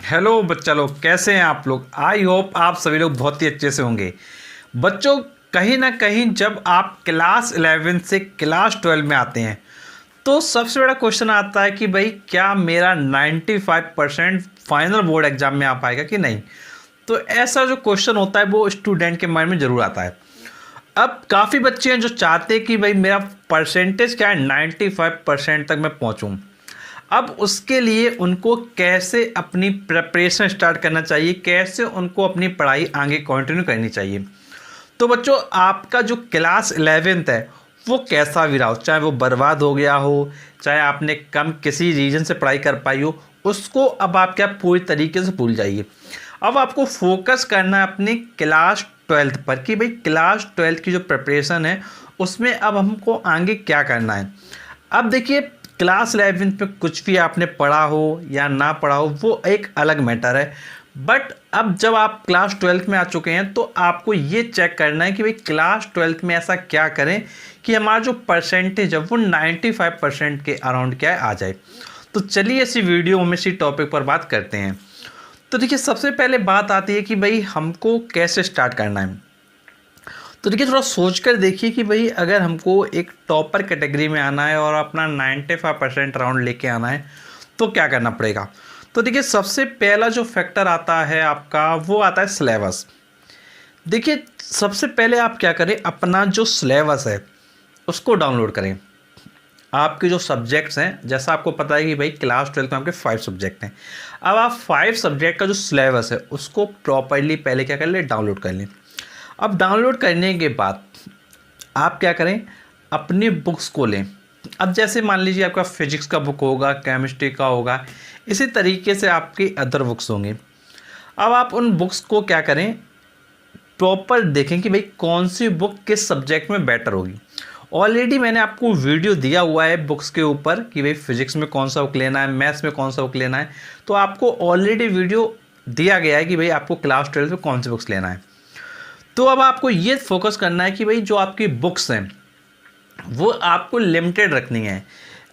Hello बच्चा लोग, कैसे हैं आप लोग। आई होप आप सभी लोग बहुत ही अच्छे से होंगे। बच्चों, कहीं ना कहीं जब आप क्लास 11 से क्लास 12 में आते हैं तो सबसे बड़ा क्वेश्चन आता है कि भाई क्या मेरा 95% फाइनल बोर्ड एग्जाम में आ पाएगा कि नहीं। तो ऐसा जो क्वेश्चन होता है वो स्टूडेंट के माइंड में ज़रूर आता है। अब काफ़ी बच्चे हैं जो चाहते हैं कि भाई मेरा परसेंटेज क्या है, 95% तक मैं पहुंचूं। अब उसके लिए उनको कैसे अपनी प्रिपरेशन स्टार्ट करना चाहिए, कैसे उनको अपनी पढ़ाई आगे कंटिन्यू करनी चाहिए। तो बच्चों, आपका जो क्लास 11th है वो कैसा भी रहा हो, चाहे वो बर्बाद हो गया हो, चाहे आपने कम किसी रीजन से पढ़ाई कर पाई हो, उसको अब आप क्या पूरी तरीके से भूल जाइए। अब आपको फोकस करना है अपनी क्लास 12th पर कि भाई क्लास 12th की जो प्रिपरेशन है उसमें अब हमको आगे क्या करना है। अब देखिए, क्लास 11th में कुछ भी आपने पढ़ा हो या ना पढ़ा हो वो एक अलग मैटर है, बट अब जब आप क्लास 12th में आ चुके हैं तो आपको ये चेक करना है कि भाई क्लास 12th में ऐसा क्या करें कि हमारा जो परसेंटेज है वो 95% के अराउंड क्या है आ जाए। तो चलिए इसी वीडियो में इसी टॉपिक पर बात करते हैं। तो देखिए, सबसे पहले बात आती है कि भाई हमको कैसे स्टार्ट करना है। तो देखिए, थोड़ा सोच कर देखिए कि भाई अगर हमको एक टॉपर कैटेगरी में आना है और अपना 95% राउंड लेके आना है तो क्या करना पड़ेगा। तो देखिए, सबसे पहला जो फैक्टर आता है आपका वो आता है सिलेबस। देखिए, सबसे पहले आप क्या करें, अपना जो सिलेबस है उसको डाउनलोड करें। आपके जो सब्जेक्ट्स हैं, जैसा आपको पता है कि भाई क्लास 12 में आपके 5 सब्जेक्ट हैं। अब आप 5 सब्जेक्ट का जो सिलेबस है उसको प्रॉपरली पहले क्या कर लें, डाउनलोड कर लें। अब डाउनलोड करने के बाद आप क्या करें, अपनी बुक्स को लें। अब जैसे मान लीजिए आपका फिजिक्स का बुक होगा, केमिस्ट्री का होगा, इसी तरीके से आपकी अदर बुक्स होंगी। अब आप उन बुक्स को क्या करें, प्रॉपर देखें कि भाई कौन सी बुक किस सब्जेक्ट में बेटर होगी। ऑलरेडी मैंने आपको वीडियो दिया हुआ है बुक्स के ऊपर कि भाई फिजिक्स में कौन सा बुक लेना है, मैथ्स में कौन सा बुक लेना है। तो आपको ऑलरेडी वीडियो दिया गया है कि भाई आपको क्लास 12 में कौन सी बुक्स लेना है। तो अब आपको ये फोकस करना है कि भाई जो आपकी बुक्स हैं वो आपको लिमिटेड रखनी है।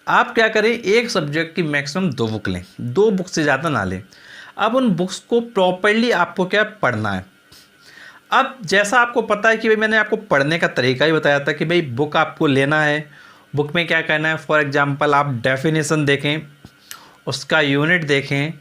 आप क्या करें, एक सब्जेक्ट की मैक्सिमम 2 बुक लें, 2 बुक से ज़्यादा ना लें। अब उन बुक्स को प्रॉपरली आपको क्या पढ़ना है। अब जैसा आपको पता है कि भाई मैंने आपको पढ़ने का तरीका ही बताया था कि भाई बुक आपको लेना है, बुक में क्या करना है। फॉर एग्जांपल आप डेफिनेशन देखें, उसका यूनिट देखें,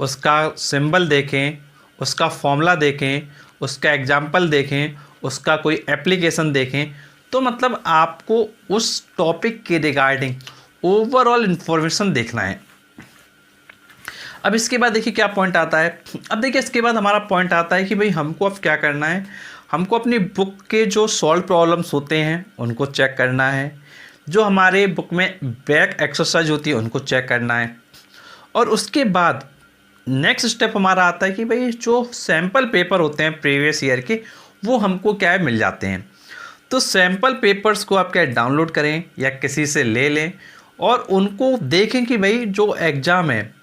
उसका सिंबल देखें, उसका फॉर्मूला देखें, उसका एग्जाम्पल देखें, उसका कोई एप्लीकेशन देखें। तो मतलब आपको उस टॉपिक के रिगार्डिंग ओवरऑल इन्फॉर्मेशन देखना है। अब इसके बाद देखिए क्या पॉइंट आता है। अब देखिए, इसके बाद हमारा पॉइंट आता है कि भाई हमको अब क्या करना है, हमको अपनी बुक के जो सॉल्व प्रॉब्लम्स होते हैं उनको चेक करना है, जो हमारे बुक में बैक एक्सरसाइज होती है उनको चेक करना है। और उसके बाद नेक्स्ट स्टेप हमारा आता है कि भाई जो सैम्पल पेपर होते हैं प्रीवियस ईयर के वो हमको क्या है मिल जाते हैं। तो सैम्पल पेपर्स को आप क्या डाउनलोड करें या किसी से ले लें और उनको देखें कि भाई जो एग्ज़ाम है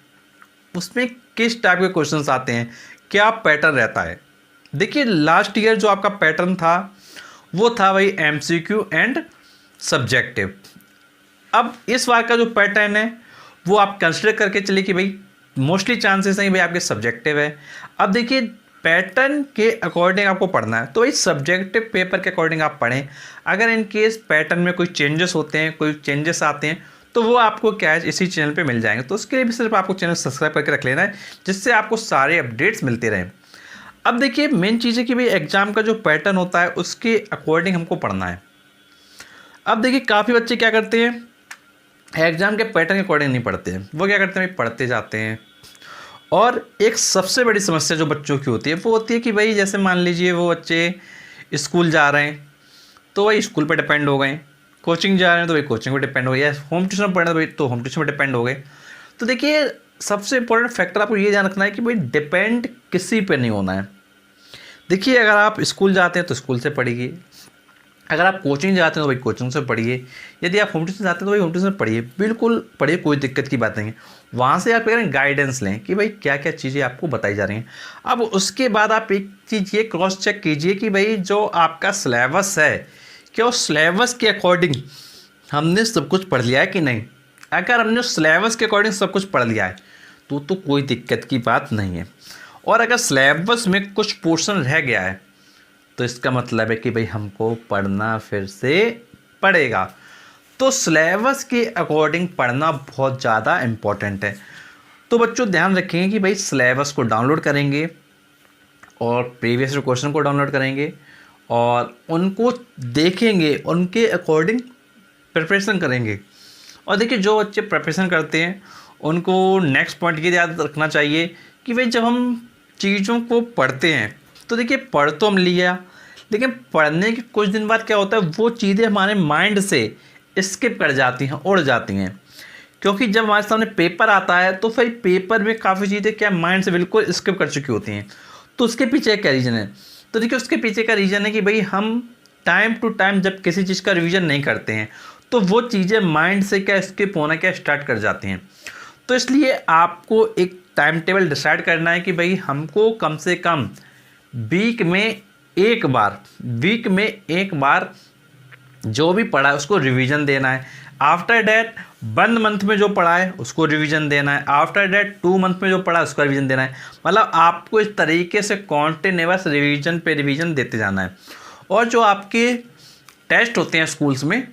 उसमें किस टाइप के क्वेश्चंस आते हैं, क्या पैटर्न रहता है। देखिए, लास्ट ईयर जो आपका पैटर्न था वो था भाई एमसीक्यू एंड सब्जेक्टिव। अब इस बार का जो पैटर्न है वो आप कंसिडर करके चलिए कि भाई मोस्टली चांसेस हैं भाई आपके सब्जेक्टिव है। अब देखिए, पैटर्न के अकॉर्डिंग आपको पढ़ना है, तो इस सब्जेक्टिव पेपर के अकॉर्डिंग आप पढ़ें। अगर इन केस पैटर्न में कोई चेंजेस होते हैं, कोई चेंजेस आते हैं, तो वो आपको क्या है इसी चैनल पे मिल जाएंगे। तो उसके लिए भी सिर्फ आपको चैनल सब्सक्राइब करके रख लेना है, जिससे आपको सारे अपडेट्स मिलते रहें। अब देखिए, मेन चीज़ है कि भाई एग्जाम का जो पैटर्न होता है उसके अकॉर्डिंग हमको पढ़ना है। अब देखिए, काफ़ी बच्चे क्या करते हैं, एग्जाम के पैटर्न के अकॉर्डिंग नहीं पढ़ते हैं, वो क्या करते हैं भाई पढ़ते जाते हैं। और एक सबसे बड़ी समस्या जो बच्चों की होती है वो होती है कि भाई जैसे मान लीजिए वो बच्चे स्कूल जा रहे हैं तो भाई स्कूल पे डिपेंड हो गए, कोचिंग जा रहे हैं तो भाई कोचिंग पे डिपेंड हो गए, या होम ट्यूशन पढ़ रहे हैं तो भाई तो होम ट्यूशन पे डिपेंड हो गए। तो देखिए, सबसे इंपॉर्टेंट फैक्टर आपको ये ध्यान रखना है कि भाई डिपेंड किसी पे नहीं होना है। देखिए, अगर आप स्कूल जाते हैं तो स्कूल से पढ़िए, अगर आप कोचिंग जाते हैं तो भाई कोचिंग से पढ़िए, यदि आप होम ट्यूशन जाते हैं तो भाई होम ट्यूशन पढ़िए, बिल्कुल पढ़िए, कोई दिक्कत की बात नहीं है। वहाँ से आप करें गाइडेंस लें कि भाई क्या क्या चीज़ें आपको बताई जा रही हैं। अब उसके बाद आप एक चीज़ ये क्रॉस चेक कीजिए कि भाई जो आपका सिलेबस है क्या उस सिलेबस के अकॉर्डिंग हमने सब कुछ पढ़ लिया है कि नहीं। अगर हमने उस सिलेबस के अकॉर्डिंग सब कुछ पढ़ लिया है तो कोई दिक्कत की बात नहीं है। और अगर सिलेबस में कुछ पोर्शन रह गया है तो इसका मतलब है कि भाई हमको पढ़ना फिर से पड़ेगा। तो सिलेबस के अकॉर्डिंग पढ़ना बहुत ज़्यादा इम्पोर्टेंट है। तो बच्चों ध्यान रखेंगे कि भाई सिलेबस को डाउनलोड करेंगे और प्रीवियस क्वेश्चन को डाउनलोड करेंगे और उनको देखेंगे, उनके अकॉर्डिंग प्रिपरेशन करेंगे। और देखिए जो बच्चे प्रिपरेशन करते हैं उनको नेक्स्ट पॉइंट ये याद रखना चाहिए कि भाई जब हम चीज़ों को पढ़ते हैं तो देखिए पढ़ तो हम लिया, लेकिन पढ़ने के कुछ दिन बाद क्या होता है वो चीज़ें हमारे माइंड से स्किप कर जाती हैं, उड़ जाती हैं। क्योंकि जब हमारे सामने पेपर आता है तो फिर पेपर में काफ़ी चीज़ें क्या माइंड से बिल्कुल स्किप कर चुकी होती हैं। तो उसके पीछे क्या रीज़न है? तो देखिए उसके पीछे का रीज़न है कि भाई हम टाइम टू टाइम जब किसी चीज़ का रिवीजन नहीं करते हैं तो वो चीज़ें माइंड से क्या स्किप होना क्या स्टार्ट कर जाती हैं। तो इसलिए आपको एक टाइम टेबल डिसाइड करना है कि भाई हमको कम से कम वीक में एक बार जो भी पढ़ा है उसको रिवीजन देना है। आफ्टर डैट 1 मंथ में जो पढ़ा है उसको रिवीजन देना है। आफ्टर डैट 2 मंथ में जो पढ़ा है उसका रिवीजन देना है। मतलब आपको इस तरीके से कॉन्टिन्यूअस रिवीजन पे रिवीजन देते जाना है। और जो आपके टेस्ट होते हैं स्कूल्स में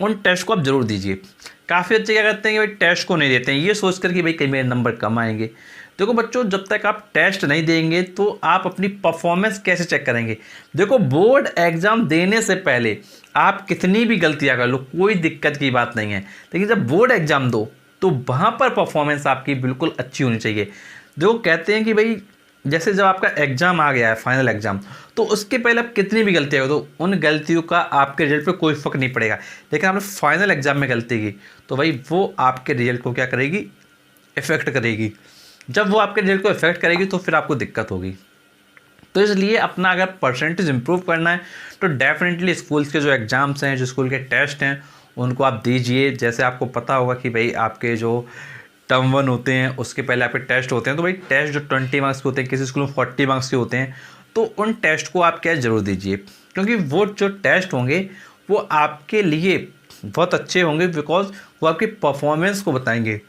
उन टेस्ट को आप ज़रूर दीजिए। काफ़ी अच्छे क्या करते हैं कि भाई टेस्ट को नहीं देते हैं ये सोच कर कि भाई कहीं मेरे नंबर कम आएंगे। देखो बच्चों जब तक आप टेस्ट नहीं देंगे तो आप अपनी परफॉर्मेंस कैसे चेक करेंगे? देखो बोर्ड एग्ज़ाम देने से पहले आप कितनी भी गलतियां कर लो कोई दिक्कत की बात नहीं है, लेकिन जब बोर्ड एग्ज़ाम दो तो वहाँ पर परफॉर्मेंस आपकी बिल्कुल अच्छी होनी चाहिए। जो कहते हैं कि भाई जैसे जब आपका एग्ज़ाम आ गया है फाइनल एग्ज़ाम तो उसके पहले आप कितनी भी गलतियाँ हो तो उन गलतियों का आपके रिजल्ट पे कोई फ़र्क नहीं पड़ेगा। लेकिन आपने फाइनल एग्ज़ाम में गलती की तो भाई वो आपके रिजल्ट को क्या करेगी? इफ़ेक्ट करेगी। जब वो आपके रिजल्ट को इफ़ेक्ट करेगी तो फिर आपको दिक्कत होगी। तो इसलिए अपना अगर परसेंटेज इंप्रूव करना है तो डेफिनेटली स्कूल्स के जो एग्ज़ाम्स हैं, जो स्कूल के टेस्ट हैं उनको आप दीजिए। जैसे आपको पता होगा कि भाई आपके जो टर्म 1 होते हैं उसके पहले आपके टेस्ट होते हैं। तो भाई टेस्ट जो 20 मार्क्स के होते हैं, किसी स्कूल में 40 मार्क्स के होते हैं, तो उन टेस्ट को आप क्या ज़रूर दीजिए। क्योंकि वो जो टेस्ट होंगे वो आपके लिए बहुत अच्छे होंगे, बिकॉज वो आपकी परफॉर्मेंस को बताएंगे।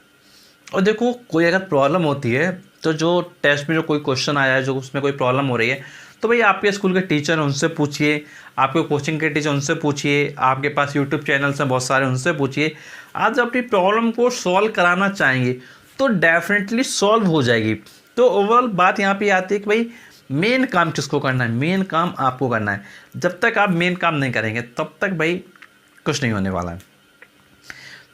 और देखो कोई अगर प्रॉब्लम होती है तो जो टेस्ट में जो कोई क्वेश्चन आया है, जो उसमें कोई प्रॉब्लम हो रही है, तो भाई आपके स्कूल के टीचर हैं उनसे पूछिए, आपके कोचिंग के टीचर उनसे पूछिए, आपके पास यूट्यूब चैनल्स हैं बहुत सारे उनसे पूछिए। आज जब अपनी प्रॉब्लम को सॉल्व कराना चाहेंगे तो डेफिनेटली सॉल्व हो जाएगी। तो ओवरऑल बात यहाँ पे आती है कि भाई मेन काम किसको करना है? मेन काम आपको करना है। जब तक आप मेन काम नहीं करेंगे तब तक भाई कुछ नहीं होने वाला है।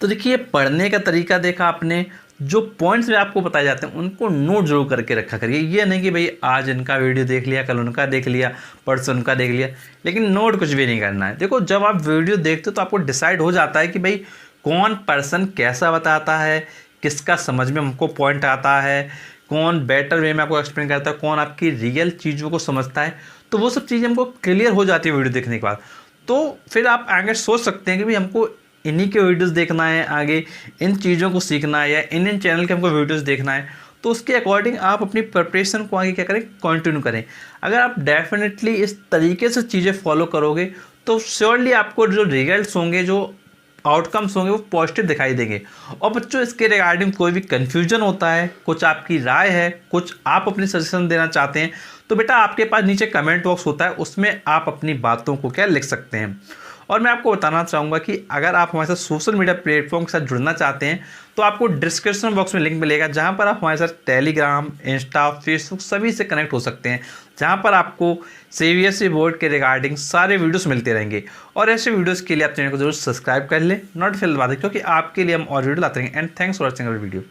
तो देखिए पढ़ने का तरीका देखा आपने, जो पॉइंट्स में आपको बताए जाते हैं उनको नोट जरूर करके रखा करिए। ये नहीं कि भाई आज इनका वीडियो देख लिया, कल उनका देख लिया, परसों उनका देख लिया, लेकिन नोट कुछ भी नहीं करना है। देखो जब आप वीडियो देखते हो तो आपको डिसाइड हो जाता है कि भाई कौन पर्सन कैसा बताता है, किसका समझ में हमको पॉइंट आता है, कौन बेटर वे में आपको एक्सप्लेन करता है, कौन आपकी रियल चीज़ों को समझता है। तो वो सब चीज़ें हमको क्लियर हो जाती है वीडियो देखने के बाद। तो फिर आप आगे सोच सकते हैं कि भाई हमको इन्हीं के वीडियोस देखना है, आगे इन चीज़ों को सीखना है या इन चैनल के हमको वीडियोस देखना है। तो उसके अकॉर्डिंग आप अपनी प्रिपरेशन को आगे क्या करें? कंटिन्यू करें। अगर आप डेफिनेटली इस तरीके से चीज़ें फॉलो करोगे तो श्योरली आपको जो रिजल्ट्स होंगे, जो आउटकम्स होंगे वो पॉजिटिव दिखाई देंगे। और बच्चों इसके रिगार्डिंग कोई भी कन्फ्यूजन होता है, कुछ आपकी राय है, कुछ आप अपनी सजेशन देना चाहते हैं, तो बेटा आपके पास नीचे कमेंट बॉक्स होता है, उसमें आप अपनी बातों को क्या लिख सकते हैं। और मैं आपको बताना चाहूँगा कि अगर आप हमारे साथ सोशल मीडिया प्लेटफॉर्म के साथ जुड़ना चाहते हैं तो आपको डिस्क्रिप्शन बॉक्स में लिंक मिलेगा, जहाँ पर आप हमारे साथ टेलीग्राम, इंस्टा, फेसबुक सभी से कनेक्ट हो सकते हैं, जहाँ पर आपको सीबीएसई बोर्ड के रिगार्डिंग सारे वीडियोस मिलते रहेंगे। और ऐसे वीडियोस के लिए आप चैनल को जरूर सब्सक्राइब कर लें, नोटिफिकेशन दबा दें, क्योंकि आपके लिए हम और वीडियो लाते रहेंगे। And thanks for watching our video.